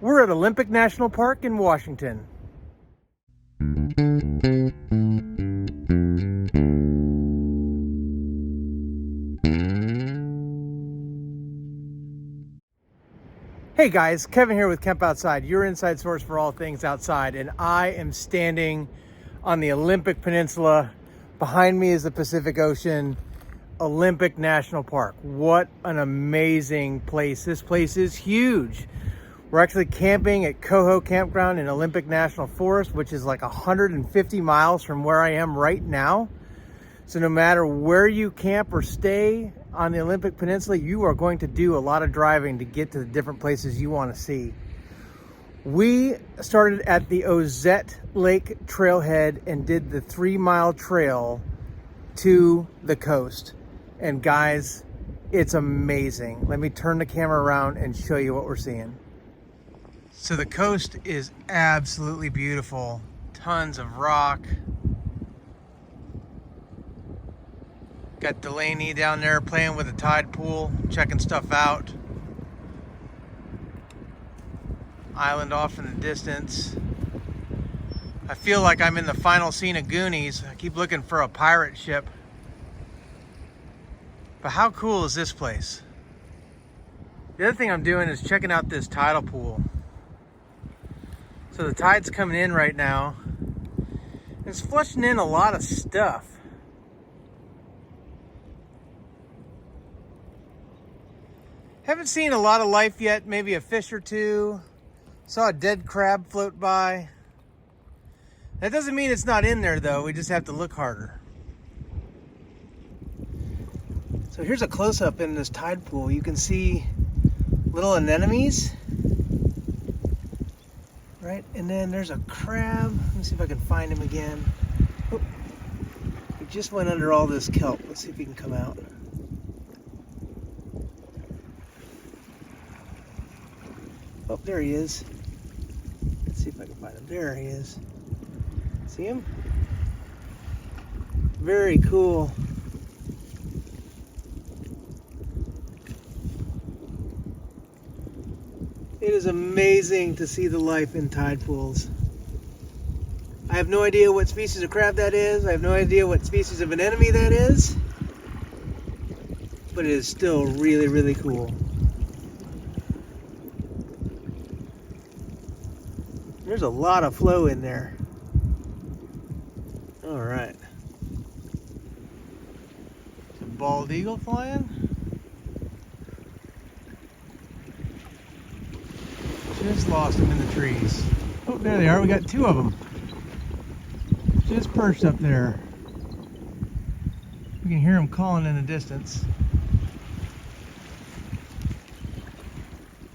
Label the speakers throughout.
Speaker 1: We're at Olympic National Park in Washington. Hey guys, Kevin here with Kemp Outside, your inside source for all things outside, and I am standing on the Olympic Peninsula. Behind me is the Pacific Ocean, Olympic National Park. What an amazing place. This place is huge. We're actually camping at Coho Campground in Olympic National Forest, which is like 150 miles from where I am right now. So no matter where you camp or stay on the Olympic Peninsula, you are going to do a lot of driving to get to the different places you want to see. We started at the Ozette Lake Trailhead and did the 3-mile trail to the coast. And guys, it's amazing. Let me turn the camera around and show you what we're seeing. So the coast is absolutely beautiful. Tons of rock. Got Delaney down there playing with a tide pool, checking stuff out. Island off in the distance. I feel like I'm in the final scene of Goonies. I keep looking for a pirate ship. But how cool is this place? The other thing I'm doing is checking out this tidal pool. So the tide's coming in right now. It's flushing in a lot of stuff. Haven't seen a lot of life yet, maybe a fish or two. Saw a dead crab float by. That doesn't mean it's not in there though, we just have to look harder. So here's a close-up in this tide pool. You can see little anemones. Right, and then there's a crab. Let me see if I can find him again. Oh, he just went under all this kelp. Let's see if he can come out. Oh, there he is. Let's see if I can find him. There he is. See him? Very cool. It is amazing to see the life in tide pools. I have no idea what species of crab that is. I have no idea what species of anemone that is. But it is still really, really cool. There's a lot of flow in there. All right. Some bald eagle flying. Just lost them in the trees. Oh, there they are. We got 2 of them. Just perched up there. We can hear them calling in the distance.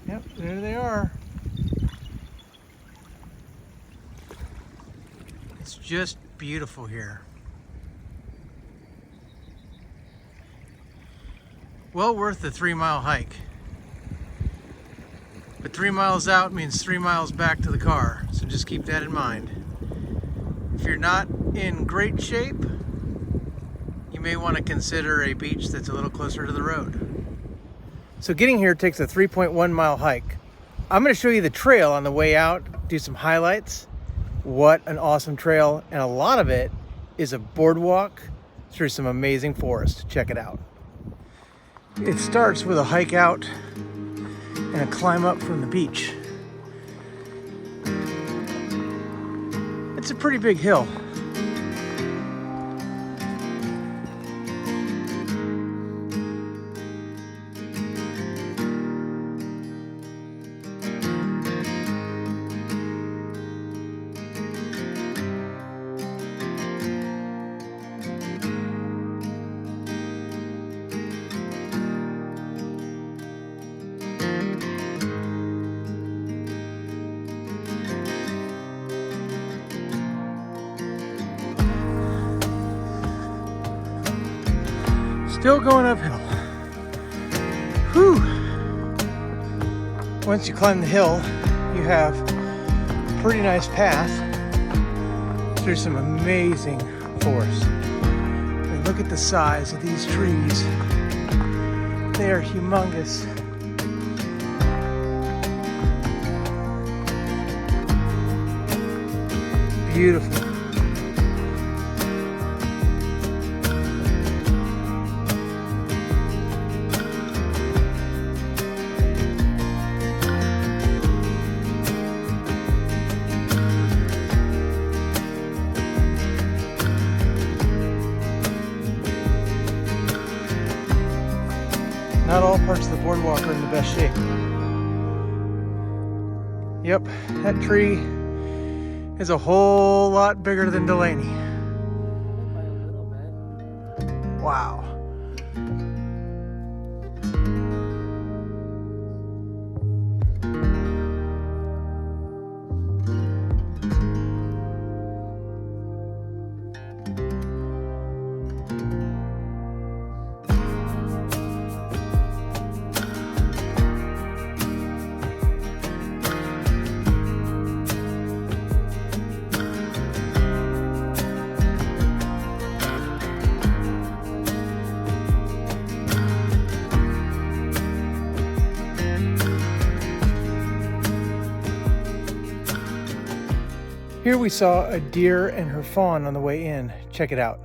Speaker 1: Yep, there they are. It's just beautiful here. Well worth the 3-mile hike. But 3 miles out means 3 miles back to the car, so just keep that in mind. If you're not in great shape, you may want to consider a beach that's a little closer to the road. So getting here takes a 3.1 mile hike. I'm going to show you the trail on the way out, do some highlights. What an awesome trail, and a lot of it is a boardwalk through some amazing forest. Check it out. It starts with a hike out and a climb up from the beach. It's a pretty big hill. Still going uphill. Whew. Once you climb the hill, you have a pretty nice path through some amazing forest. And look at the size of these trees. They are humongous. beautiful. Not all parts of the boardwalk are in the best shape. Yep, that tree is a whole lot bigger than Delaney.
Speaker 2: By a little bit.
Speaker 1: Wow. Here we saw a deer and her fawn on the way in. Check it out.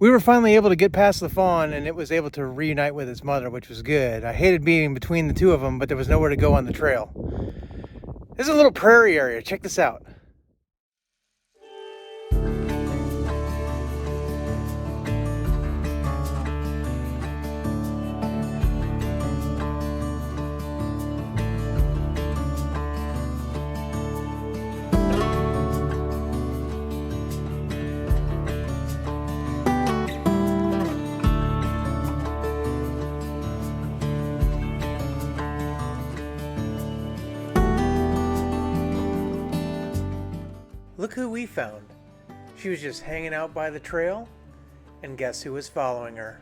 Speaker 1: We were finally able to get past the fawn, and it was able to reunite with its mother, which was good. I hated being between the two of them, but there was nowhere to go on the trail. This is a little prairie area. Check this out. Look who we found. She was just hanging out by the trail, and guess who was following her?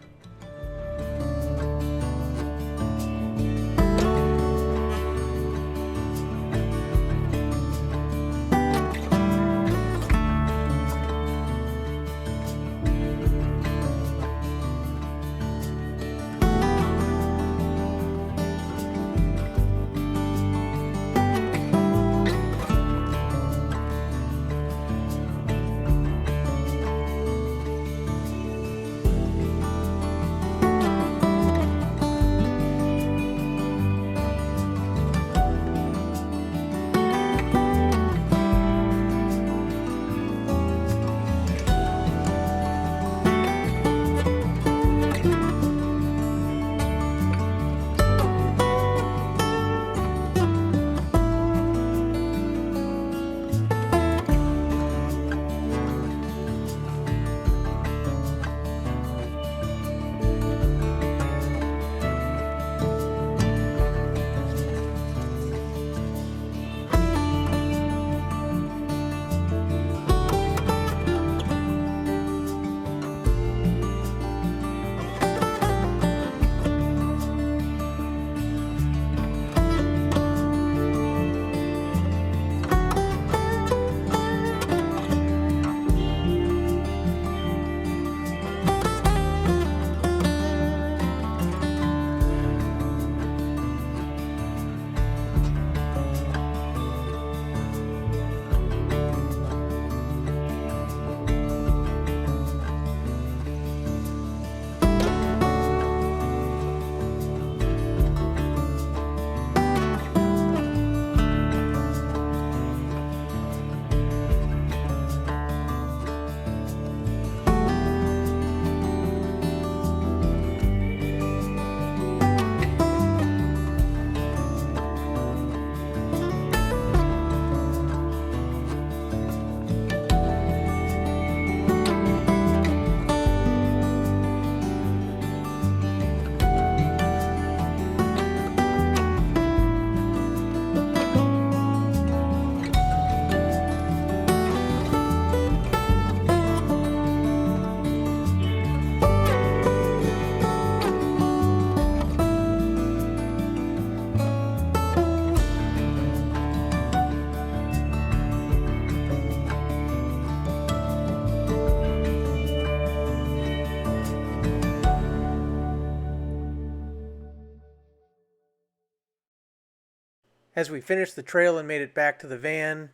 Speaker 1: As we finished the trail and made it back to the van,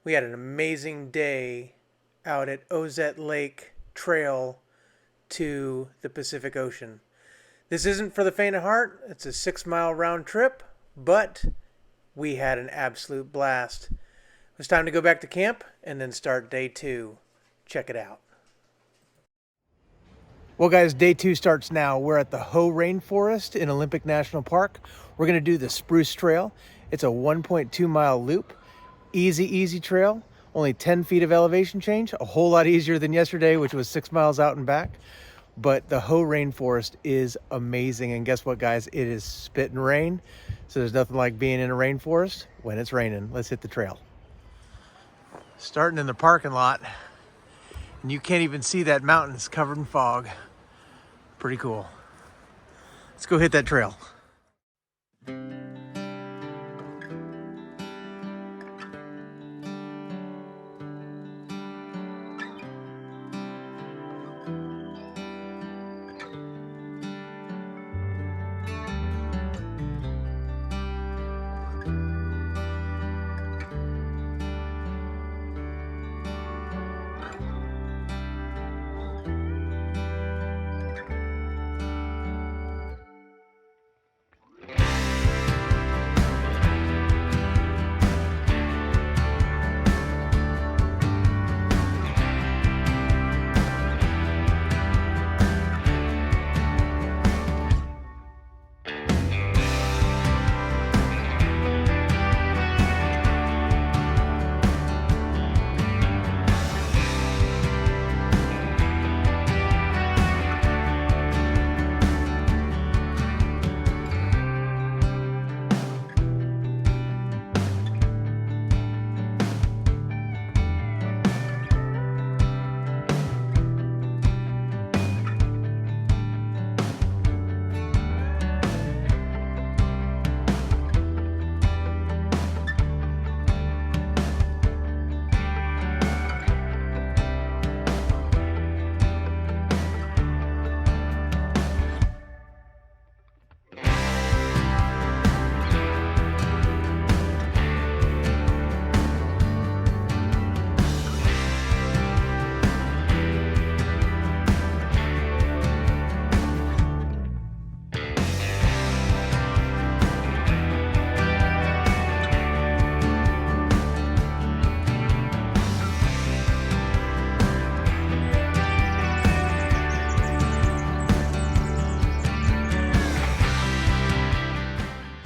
Speaker 1: we had an amazing day out at Ozette Lake Trail to the Pacific Ocean. This isn't for the faint of heart. It's a 6-mile round trip, but we had an absolute blast. It was time to go back to camp and then start day 2. Check it out. Well, guys, day 2 starts now. We're at the Rainforest in Olympic National Park. We're going to do the Spruce Trail. It's a 1.2 mile loop. Easy trail. Only 10 feet of elevation change. A whole lot easier than yesterday, which was 6 miles out and back. But the Rainforest is amazing. And guess what, guys? It is spitting rain. So there's nothing like being in a rainforest when it's raining. Let's hit the trail. Starting in the parking lot. And you can't even see that mountain. It's covered in fog. Pretty cool. Let's go hit that trail.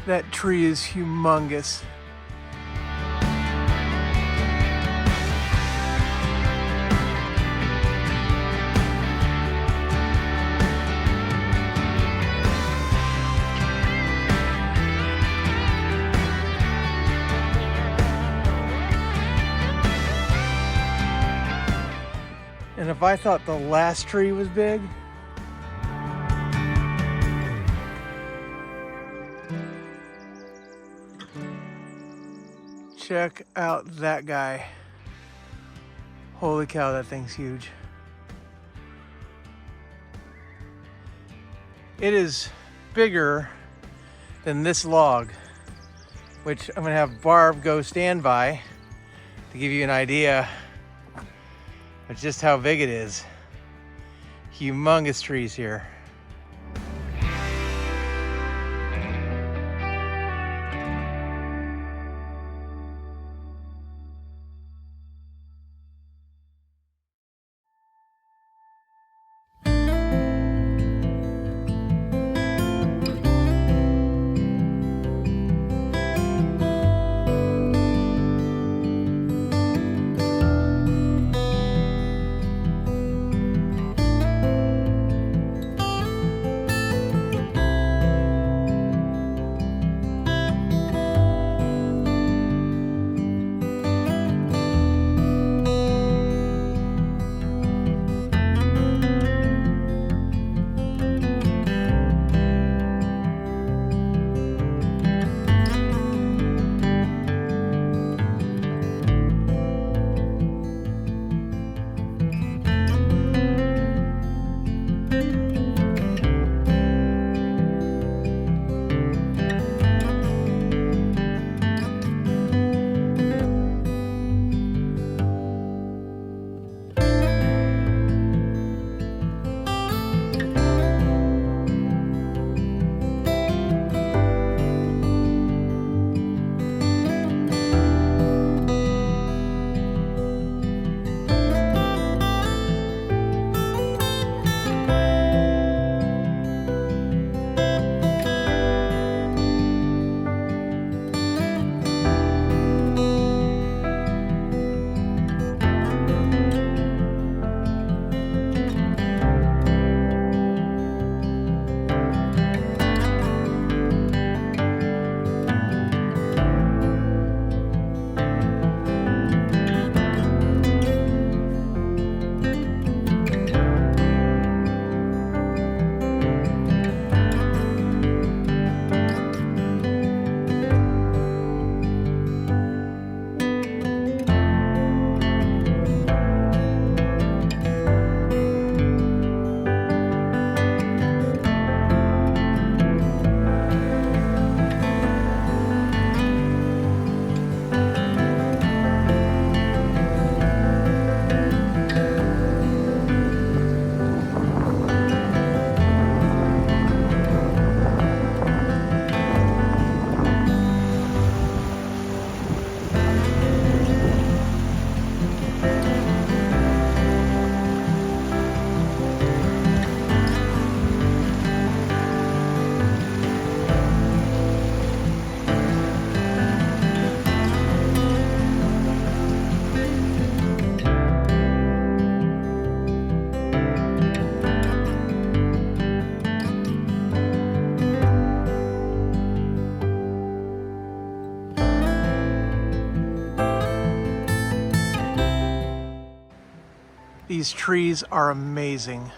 Speaker 1: That tree is humongous. And if I thought the last tree was big, check out that guy. Holy cow, that thing's huge. It is bigger than this log, which I'm gonna have Barb go stand by to give you an idea of just how big it is. Humongous trees here. These trees are amazing.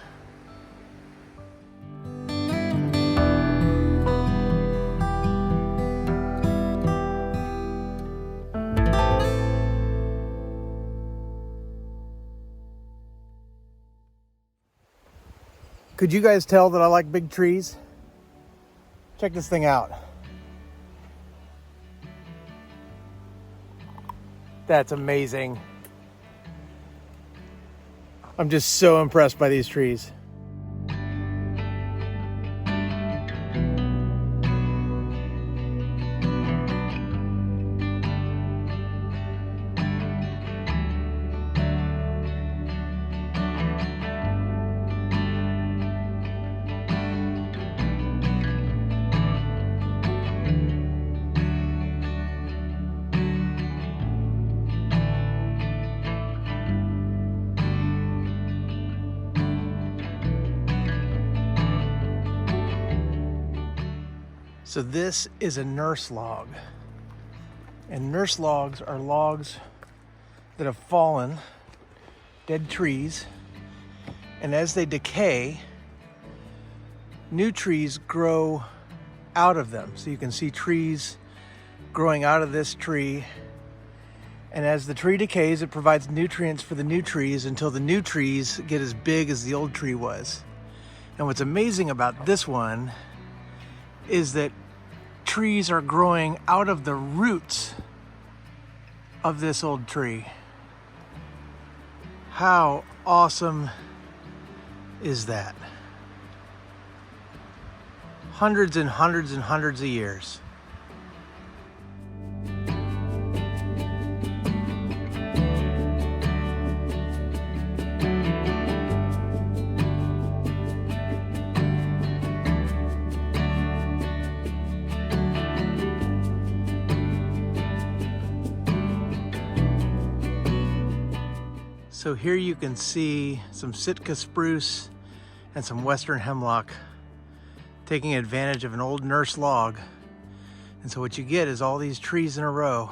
Speaker 1: Could you guys tell that I like big trees? Check this thing out. That's amazing. I'm just so impressed by these trees. So this is a nurse log, and nurse logs are logs that have fallen, dead trees, and as they decay, new trees grow out of them. So you can see trees growing out of this tree, and as the tree decays, it provides nutrients for the new trees until the new trees get as big as the old tree was. And what's amazing about this one is that trees are growing out of the roots of this old tree. How awesome is that? Hundreds and hundreds and hundreds of years. So here you can see some Sitka spruce and some western hemlock taking advantage of an old nurse log. And so what you get is all these trees in a row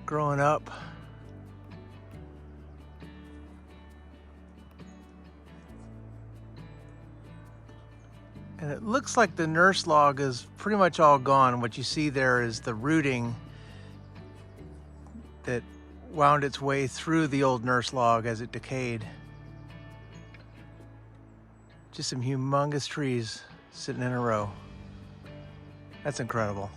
Speaker 1: growing up. And it looks like the nurse log is pretty much all gone. What you see there is the rooting that wound its way through the old nurse log as it decayed. Just some humongous trees sitting in a row. That's incredible.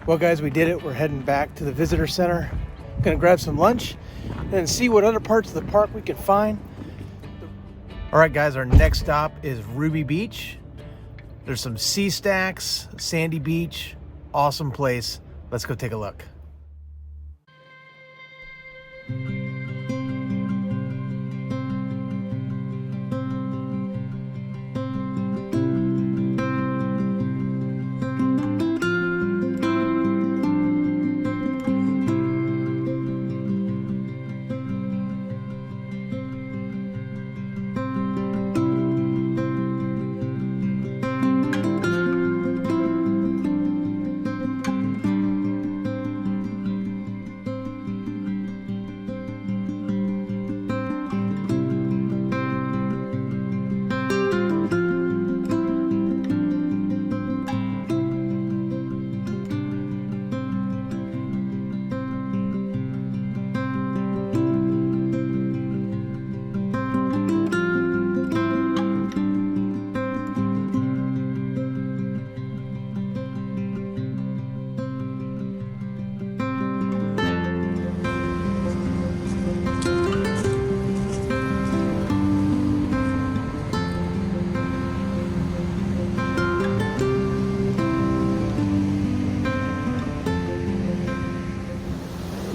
Speaker 1: Well guys, we did it. We're heading back to the visitor center. Gonna grab some lunch and see what other parts of the park we can find. All right guys, our next stop is Ruby Beach. There's some sea stacks, sandy beach, awesome place. Let's go take a look.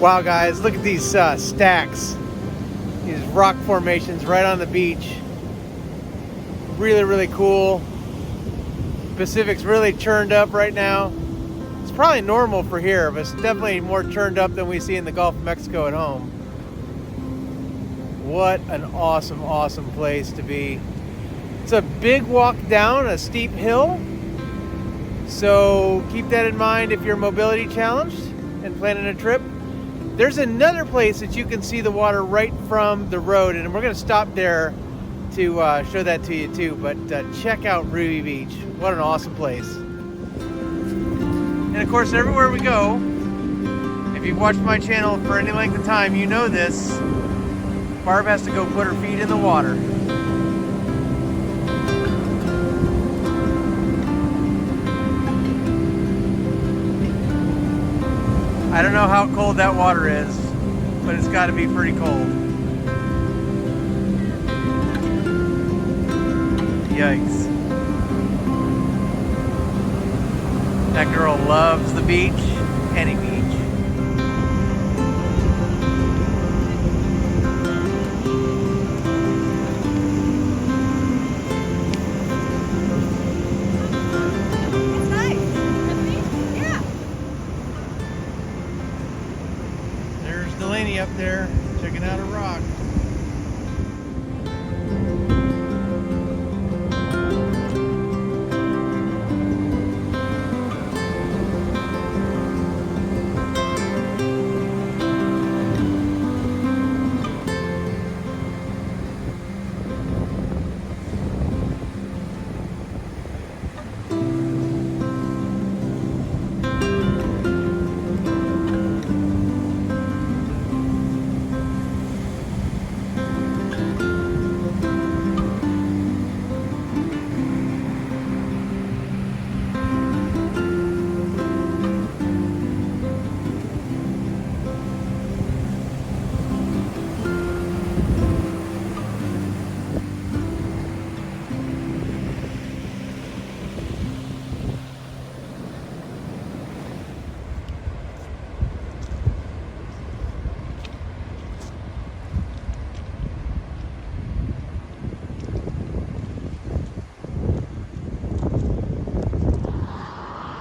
Speaker 1: Wow, guys, look at these stacks, these rock formations right on the beach. Really, really cool. Pacific's really churned up right now. It's probably normal for here, but it's definitely more churned up than we see in the Gulf of Mexico at home. What an awesome, awesome place to be. It's a big walk down a steep hill, so keep that in mind if you're mobility challenged and planning a trip. There's another place that you can see the water right from the road, and we're going to stop there to show that to you too. But check out Ruby Beach. What an awesome place. And of course, everywhere we go, if you've watched my channel for any length of time, you know this. Barb has to go put her feet in the water. I don't know how cold that water is, but it's got to be pretty cold. Yikes. That girl loves the beach, any beach.
Speaker 3: It's nice. Really? Yeah.
Speaker 1: There's Delaney up there, checking out a rock.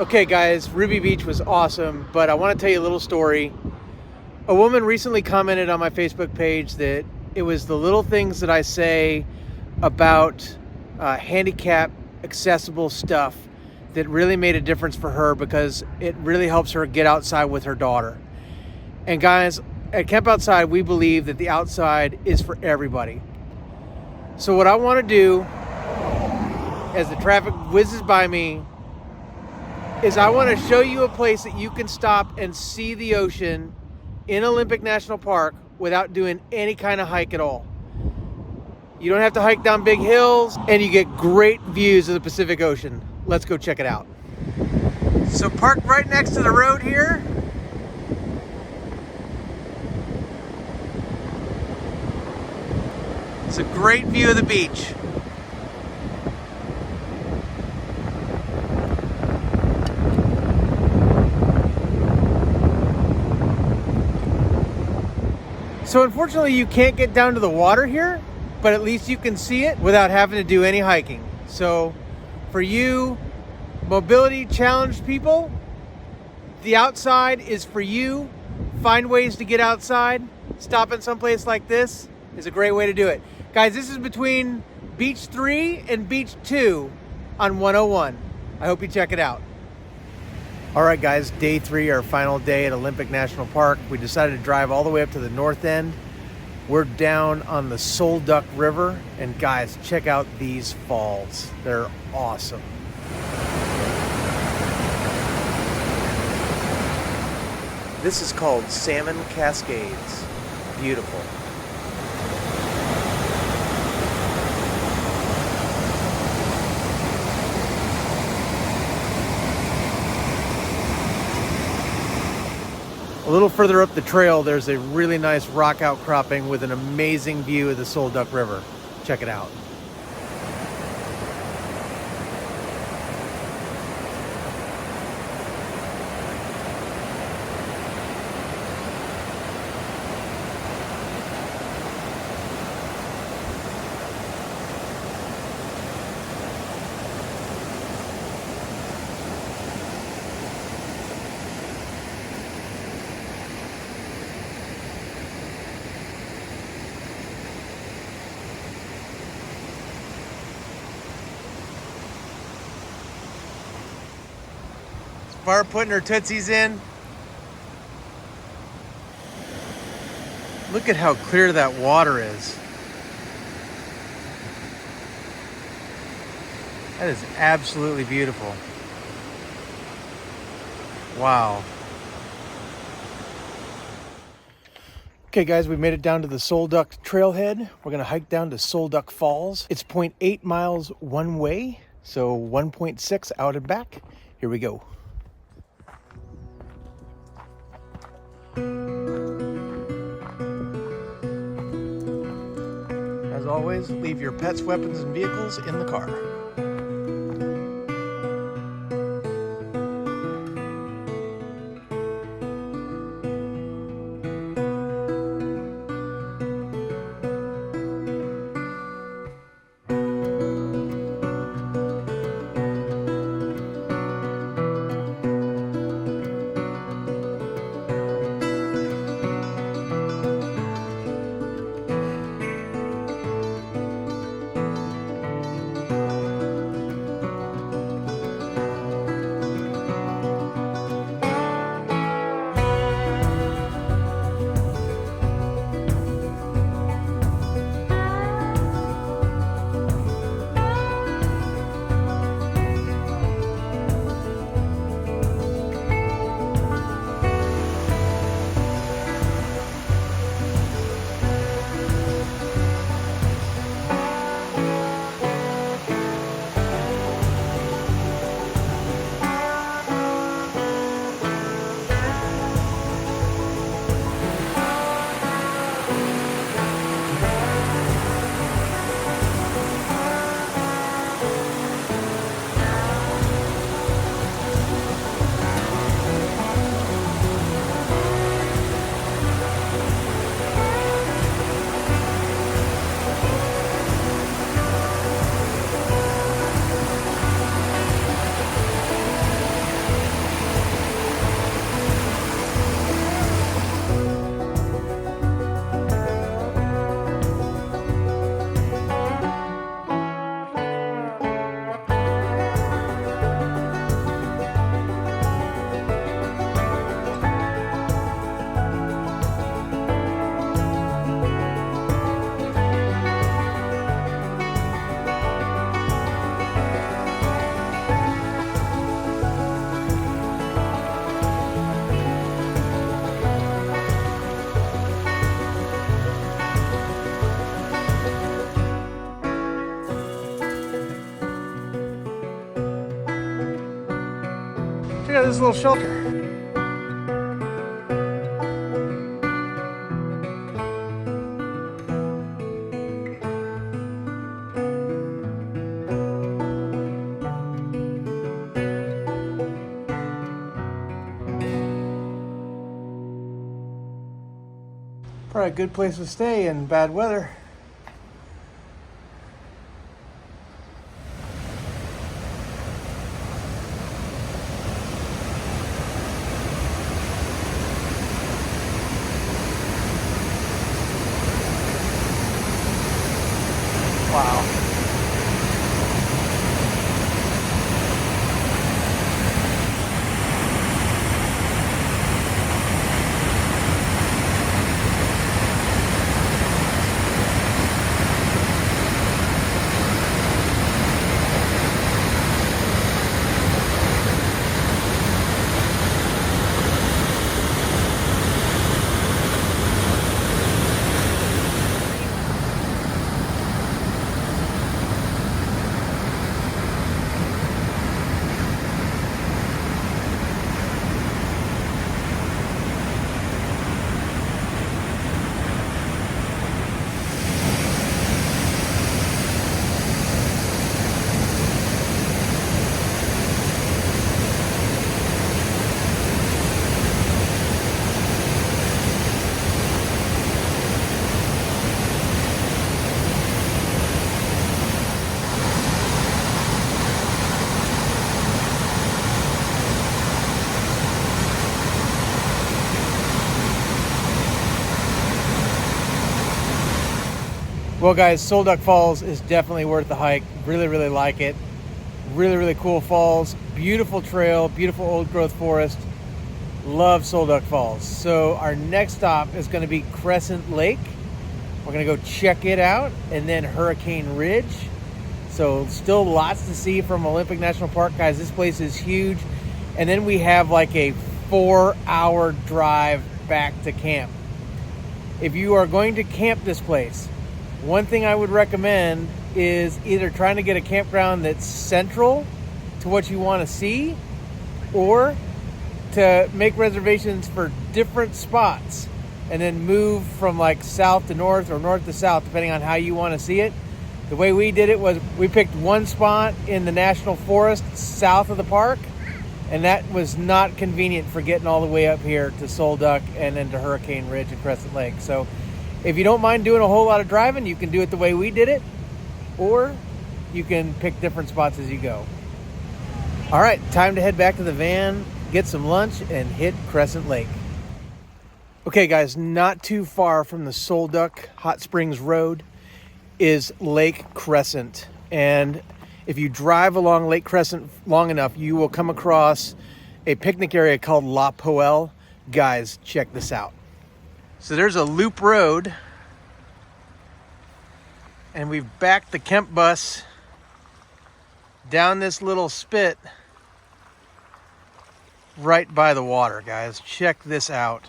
Speaker 1: Okay guys, Ruby Beach was awesome, but I want to tell you a little story. A woman recently commented on my Facebook page that it was the little things that I say about handicap accessible stuff that really made a difference for her, because it really helps her get outside with her daughter. And guys, at Camp Outside, we believe that the outside is for everybody. So what I want to do as the traffic whizzes by me is I want to show you a place that you can stop and see the ocean in Olympic National Park without doing any kind of hike at all. You don't have to hike down big hills, and you get great views of the Pacific Ocean. Let's go check it out. So parked right next to the road here. It's a great view of the beach. So unfortunately you can't get down to the water here, but at least you can see it without having to do any hiking. So for you mobility challenged people, the outside is for you. Find ways to get outside. Stopping someplace like this is a great way to do it. Guys, this is between Beach 3 and Beach 2 on 101. I hope you check it out. All right, guys, day 3, our final day at Olympic National Park. We decided to drive all the way up to the north end. We're down on the Sol Duck River, and guys, check out these falls. They're awesome. This is called Salmon Cascades. Beautiful. A little further up the trail, there's a really nice rock outcropping with an amazing view of the Sol Duck River. Check it out. Barb putting her tootsies in. Look at how clear that water is. That is absolutely beautiful. Wow. Okay guys, we made it down to the Soul Duck trailhead. We're gonna hike down to Soul Duck Falls. It's 0.8 miles one way, so 1.6 out and back. Here we go. As always, leave your pets, weapons, and vehicles in the car. Check out this little shelter. Probably a good place to stay in bad weather. Wow. Well guys, Soul Duck Falls is definitely worth the hike. Really, really like it. Really, really cool falls. beautiful trail, beautiful old growth forest. Love Solduck Falls. So our next stop is going to be Crescent Lake. We're going to go check it out, and then Hurricane Ridge. So still lots to see from Olympic National Park, guys. This place is huge. And then we have like a 4-hour drive back to camp. If you are going to camp this place, one thing I would recommend is either trying to get a campground that's central to what you want to see, or to make reservations for different spots and then move from like south to north or north to south, depending on how you want to see it. The way we did it was we picked one spot in the national forest south of the park, and that was not convenient for getting all the way up here to Solduck and then to Hurricane Ridge and Crescent Lake. So if you don't mind doing a whole lot of driving, you can do it the way we did it, or you can pick different spots as you go. All right, time to head back to the van, get some lunch, and hit Crescent Lake. Okay, guys, not too far from the Solduck Hot Springs Road is Lake Crescent. And if you drive along Lake Crescent long enough, you will come across a picnic area called La Poelle. Guys, check this out. So there's a loop road, and we've backed the Kemp bus down this little spit right by the water, guys. Check this out.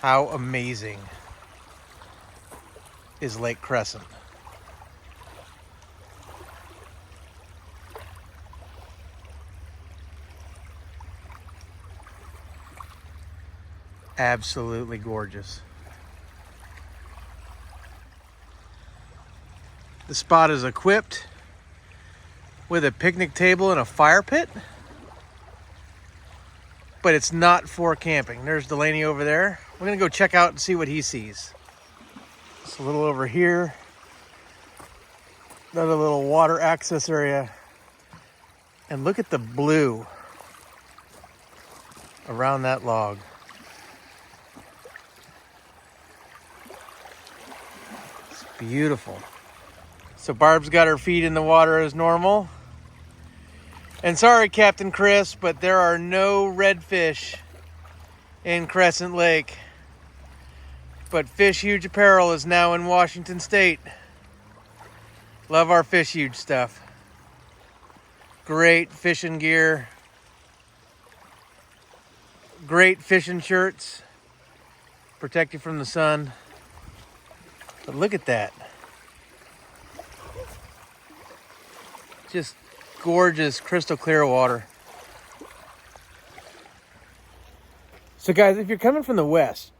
Speaker 1: How amazing is Lake Crescent? Absolutely gorgeous. The spot is equipped with a picnic table and a fire pit, but it's not for camping. There's Delaney over there. We're gonna go check out and see what he sees. It's a little over here. Another little water access area. And look at the blue around that log. It's beautiful. So Barb's got her feet in the water as normal. And sorry, Captain Chris, but there are no redfish in Crescent Lake. But Fish Huge Apparel is now in Washington State. Love our Fish Huge stuff. Great fishing gear. Great fishing shirts. Protect you from the sun. But look at that. Just gorgeous, crystal clear water. So guys, if you're coming from the west,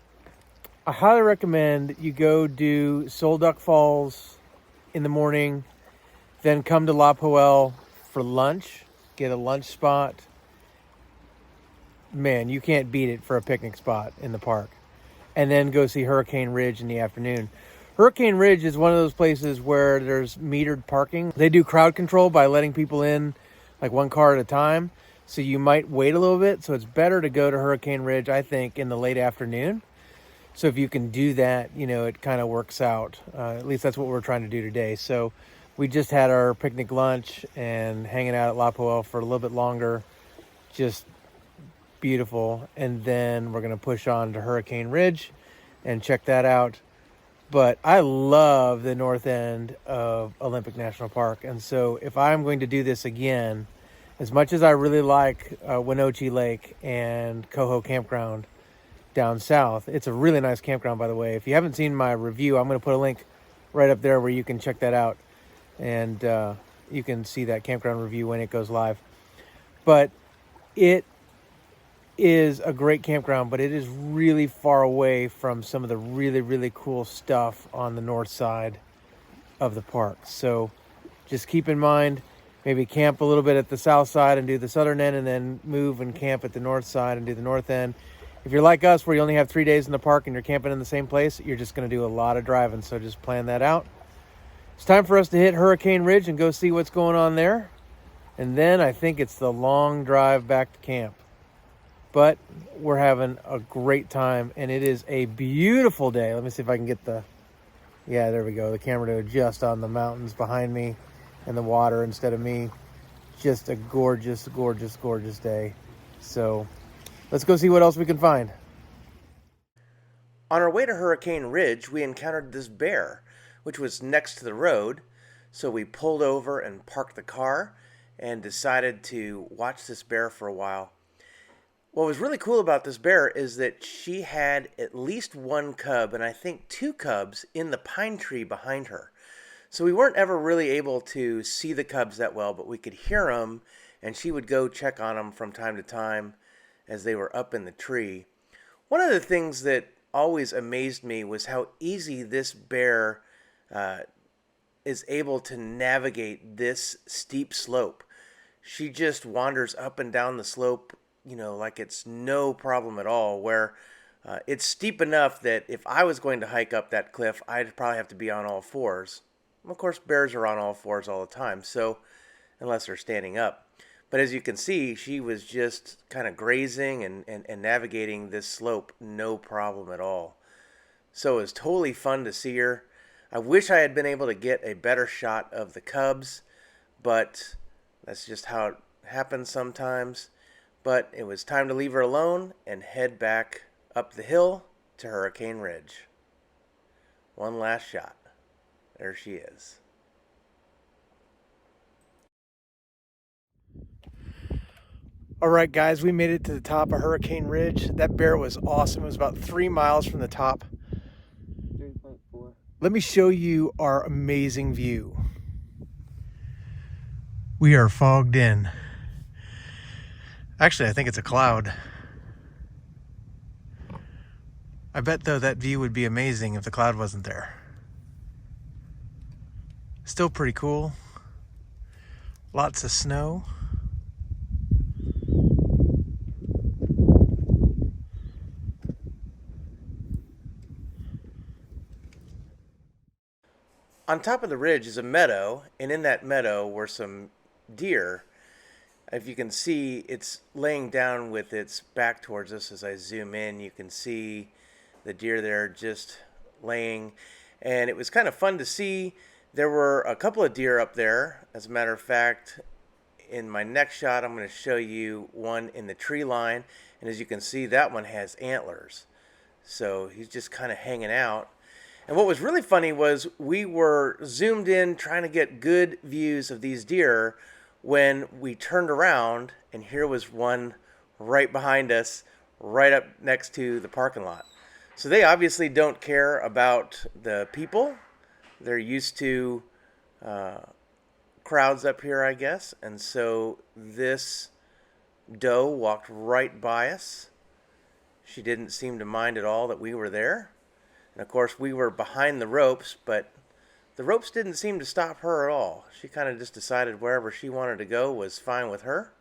Speaker 1: I highly recommend you go do Solduck Falls in the morning, then come to La Poelle for lunch, get a lunch spot. Man, you can't beat it for a picnic spot in the park. And then go see Hurricane Ridge in the afternoon. Hurricane Ridge is one of those places where there's metered parking. They do crowd control by letting people in like one car at a time. So you might wait a little bit. So it's better to go to Hurricane Ridge, I think, in the late afternoon. So if you can do that, you know, it kind of works out. At least that's what we're trying to do today. So we just had our picnic lunch and hanging out at La Poelle for a little bit longer. Just beautiful. And then we're going to push on to Hurricane Ridge and check that out. But I love the north end of Olympic National Park. And so if I'm going to do this again, as much as I really like Wenatchee Lake and Coho Campground down south, it's a really nice campground, by the way. If you haven't seen my review, I'm going to put a link right up there where you can check that out. And you can see that campground review when it goes live. But it is a great campground, but it is really far away from some of the really, really cool stuff on the north side of the park. So just keep in mind, maybe camp a little bit at the south side and do the southern end, and then move and camp at the north side and do the north end. If you're like us, where you only have 3 days in the park and you're camping in the same place, you're just going to do a lot of driving. So just plan that out. It's time for us to hit Hurricane Ridge and go see what's going on there. And then I think it's the long drive back to camp. But we're having a great time, and it is a beautiful day. Let me see if I can get the camera to adjust on the mountains behind me and the water instead of me. just a gorgeous, gorgeous, gorgeous day. So let's go see what else we can find. On our way to Hurricane Ridge, we encountered this bear, which was next to the road. So we pulled over and parked the car and decided to watch this bear for a while. What was really cool about this bear is that she had at least one cub and I think two cubs in the pine tree behind her. So we weren't ever really able to see the cubs that well, but we could hear them, and she would go check on them from time to time as they were up in the tree. One of the things that always amazed me was how easy this bear is able to navigate this steep slope. She just wanders up and down the slope, like it's no problem at all, where it's steep enough that if I was going to hike up that cliff, I'd probably have to be on all fours. Of course, bears are on all fours all the time, so unless they're standing up. But as you can see, she was just kind of grazing and navigating this slope, no problem at all. So it was totally fun to see her. I wish I had been able to get a better shot of the cubs, but that's just how it happens sometimes. But it was time to leave her alone and head back up the hill to Hurricane Ridge. One last shot. There she is. All right, guys, we made it to the top of Hurricane Ridge. That bear was awesome. It was about 3 miles from the top.
Speaker 2: 3.4.
Speaker 1: Let me show you our amazing view. We are fogged in. Actually, I think it's a cloud. I bet, though, that view would be amazing if the cloud wasn't there. Still pretty cool. Lots of snow. On top of the ridge is a meadow, and in that meadow were some deer. If you can see, it's laying down with its back towards us. As I zoom in, you can see the deer there just laying. And it was kind of fun to see. There were a couple of deer up there. As a matter of fact, in my next shot, I'm going to show you one in the tree line. And as you can see, that one has antlers. So he's just kind of hanging out. And what was really funny was we were zoomed in trying to get good views of these deer when we turned around, and here was one right behind us, right up next to the parking lot. So they obviously don't care about the people. They're used to crowds up here, I guess. And so this doe walked right by us. She didn't seem to mind at all that we were there. And of course, we were behind the ropes, but the ropes didn't seem to stop her at all. She kind of just decided wherever she wanted to go was fine with her.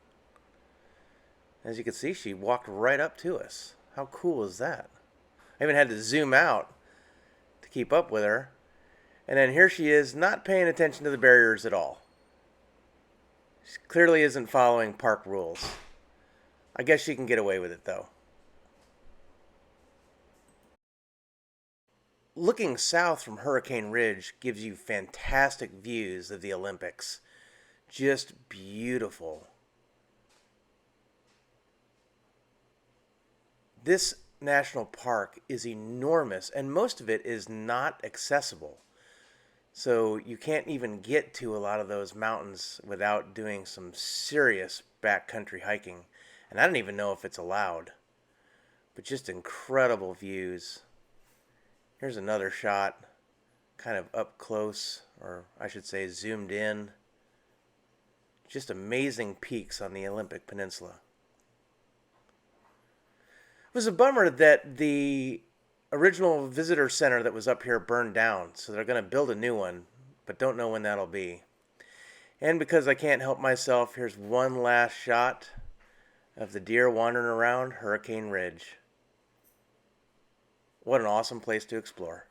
Speaker 1: As you can see, she walked right up to us. How cool is that? I even had to zoom out to keep up with her. And then here she is, not paying attention to the barriers at all. She clearly isn't following park rules. I guess she can get away with it, though. Looking south from Hurricane Ridge gives you fantastic views of the Olympics. Just beautiful. This national park is enormous, and most of it is not accessible. So you can't even get to a lot of those mountains without doing some serious backcountry hiking. And I don't even know if it's allowed. But just incredible views. Here's another shot, kind of up close, or I should say zoomed in. Just amazing peaks on the Olympic Peninsula. It was a bummer that the original visitor center that was up here burned down, so they're going to build a new one, but don't know when that'll be. And because I can't help myself, here's one last shot of the deer wandering around Hurricane Ridge. What an awesome place to explore.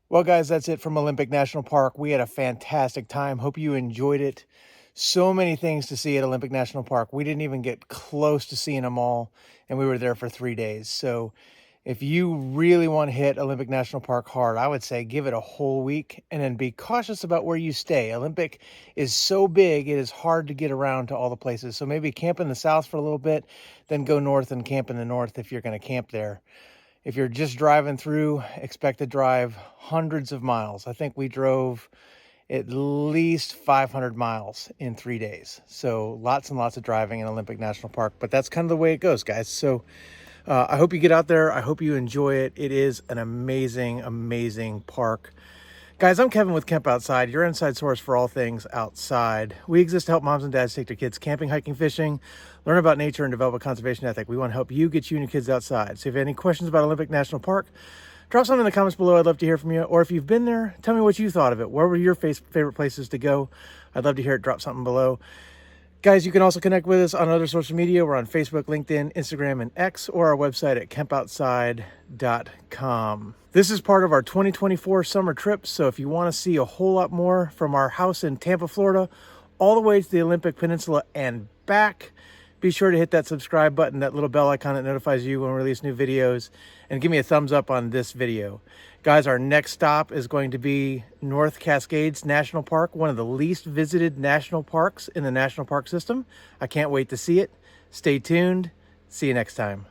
Speaker 1: Well, guys, that's it from Olympic National Park. We had a fantastic time. Hope you enjoyed it. So many things to see at Olympic National Park. We didn't even get close to seeing them all, and we were there for 3 days. So If you really want to hit Olympic National Park hard, I would say give it a whole week and then be cautious about where you stay. Olympic is so big, it is hard to get around to all the places. So maybe camp in the south for a little bit, then go north and camp in the north if you're going to camp there. If you're just driving through, expect to drive hundreds of miles. I think we drove at least 500 miles in 3 days. So lots and lots of driving in Olympic National Park, but that's kind of the way it goes, guys. So I hope you get out there. I hope you enjoy it. It is an amazing, amazing park. Guys, I'm Kevin with Camp Outside, your inside source for all things outside. We exist to help moms and dads take their kids camping, hiking, fishing, learn about nature, and develop a conservation ethic. We want to help you get you and your kids outside. So if you have any questions about Olympic National Park, drop something in the comments below. I'd love to hear from you. Or if you've been there, tell me what you thought of it. Where were your favorite places to go? I'd love to hear it. Drop something below. Guys, you can also connect with us on other social media. We're on Facebook, LinkedIn, Instagram, and X, or our website at campoutside.com. This is part of our 2024 summer trip, so if you want to see a whole lot more from our house in Tampa, Florida, all the way to the Olympic Peninsula and back, be sure to hit that subscribe button, that little bell icon that notifies you when we release new videos, and give me a thumbs up on this video. Guys, our next stop is going to be North Cascades National Park, one of the least visited national parks in the national park system. I can't wait to see it. Stay tuned. See you next time.